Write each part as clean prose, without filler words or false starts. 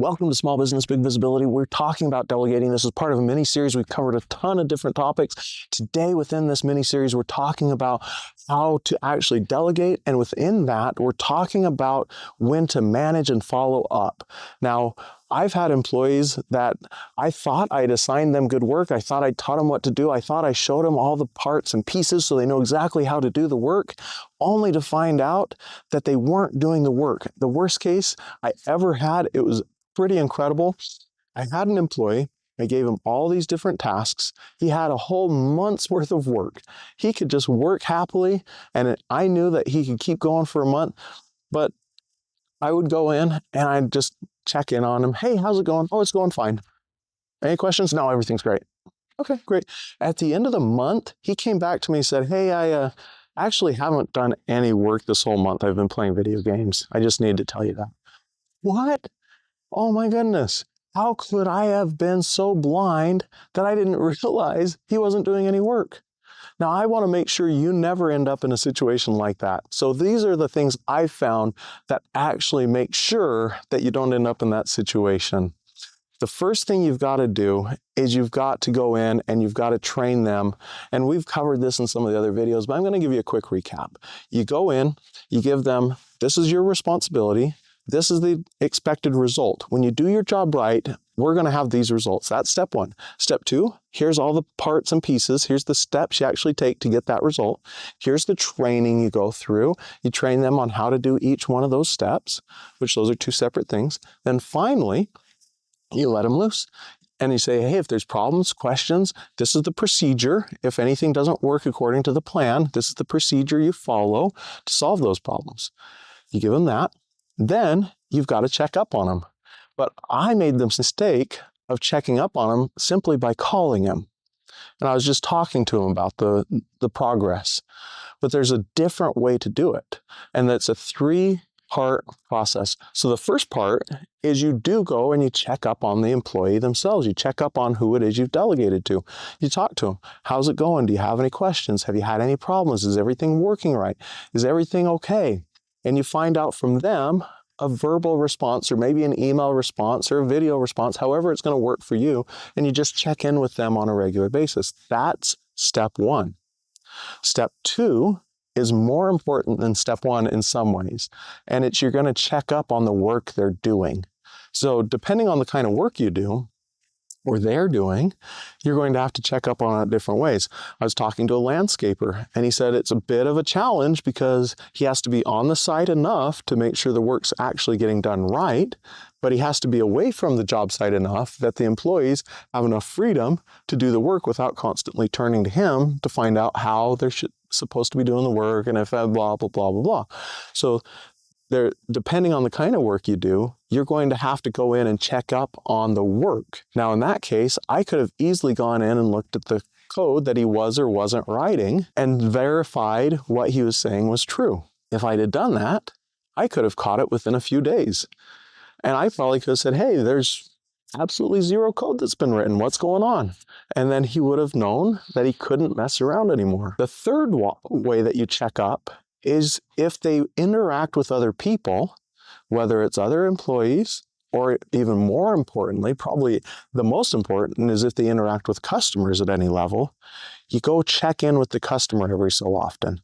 Welcome to Small Business Big Visibility. We're talking about delegating. This is part of a mini-series. We've covered a ton of different topics. Today, within this mini-series, we're talking about how to actually delegate. And within that, we're talking about when to manage and follow up. Now, I've had employees that I thought I'd assigned them good work. I thought I taught them what to do. I thought I showed them all the parts and pieces so they know exactly how to do the work, only to find out that they weren't doing the work. The worst case I ever had, it was pretty incredible. I had an employee, I gave him all these different tasks. He had a whole month's worth of work. He could just work happily, and I knew that he could keep going for a month, but I would go in and I'd just check in on him. Hey, how's it going? Oh, it's going fine. Any questions? No, everything's great. Okay, great. At the end of the month, he came back to me and said, hey, I actually haven't done any work this whole month. I've been playing video games. I just need to tell you that. What? Oh my goodness, how could I have been so blind that I didn't realize he wasn't doing any work? Now, I want to make sure you never end up in a situation like that. So these are the things I've found that actually make sure that you don't end up in that situation. The first thing you've got to do is you've got to go in and you've got to train them. And we've covered this in some of the other videos, but I'm going to give you a quick recap. You go in, you give them, this is your responsibility. This is the expected result. When you do your job right, we're going to have these results. That's step one. Step two, here's all the parts and pieces. Here's the steps you actually take to get that result. Here's the training you go through. You train them on how to do each one of those steps, which those are two separate things. Then finally, you let them loose. And you say, hey, if there's problems, questions, this is the procedure. If anything doesn't work according to the plan, this is the procedure you follow to solve those problems. You give them that. Then you've got to check up on them. But I made the mistake of checking up on him simply by calling him. And I was just talking to him about the progress. But there's a different way to do it. And that's a three-part process. So the first part is you do go and you check up on the employee themselves. You check up on who it is you've delegated to. You talk to them. How's it going? Do you have any questions? Have you had any problems? Is everything working right? Is everything okay? And you find out from them a verbal response or maybe an email response or a video response, however it's going to work for you, and you just check in with them on a regular basis. That's step one. Step two is more important than step one in some ways, and it's you're going to check up on the work they're doing. So depending on the kind of work you do, or they're doing, you're going to have to check up on it different ways. I was talking to a landscaper, and he said it's a bit of a challenge because he has to be on the site enough to make sure the work's actually getting done right, but he has to be away from the job site enough that the employees have enough freedom to do the work without constantly turning to him to find out how they're supposed to be doing the work and if blah, blah, blah, blah, blah. So depending on the kind of work you do, you're going to have to go in and check up on the work. Now, in that case, I could have easily gone in and looked at the code that he was or wasn't writing and verified what he was saying was true. If I'd have done that, I could have caught it within a few days. And I probably could have said, hey, there's absolutely zero code that's been written. What's going on? And then he would have known that he couldn't mess around anymore. The third way that you check up is if they interact with other people, whether it's other employees, or even more importantly, probably the most important is if they interact with customers at any level, you go check in with the customer every so often.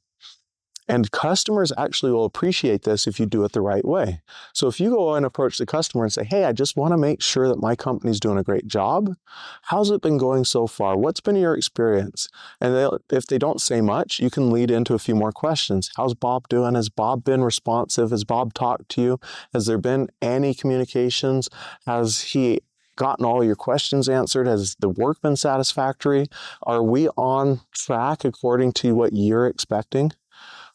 And customers actually will appreciate this if you do it the right way. So if you go and approach the customer and say, hey, I just want to make sure that my company's doing a great job. How's it been going so far? What's been your experience? And if they don't say much, you can lead into a few more questions. How's Bob doing? Has Bob been responsive? Has Bob talked to you? Has there been any communications? Has he gotten all your questions answered? Has the work been satisfactory? Are we on track according to what you're expecting?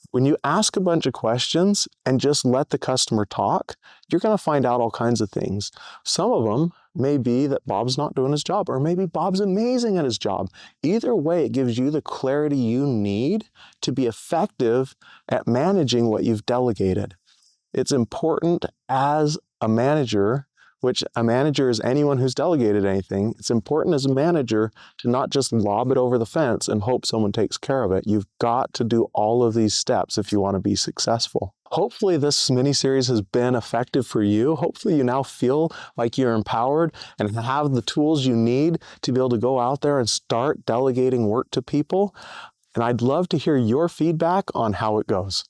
When you ask a bunch of questions and just let the customer talk, you're going to find out all kinds of things. Some of them may be that Bob's not doing his job, or maybe Bob's amazing at his job. Either way, it gives you the clarity you need to be effective at managing what you've delegated. It's important as a manager, which a manager is anyone who's delegated anything. It's important as a manager to not just lob it over the fence and hope someone takes care of it. You've got to do all of these steps if you want to be successful. Hopefully this mini-series has been effective for you. Hopefully you now feel like you're empowered and have the tools you need to be able to go out there and start delegating work to people. And I'd love to hear your feedback on how it goes.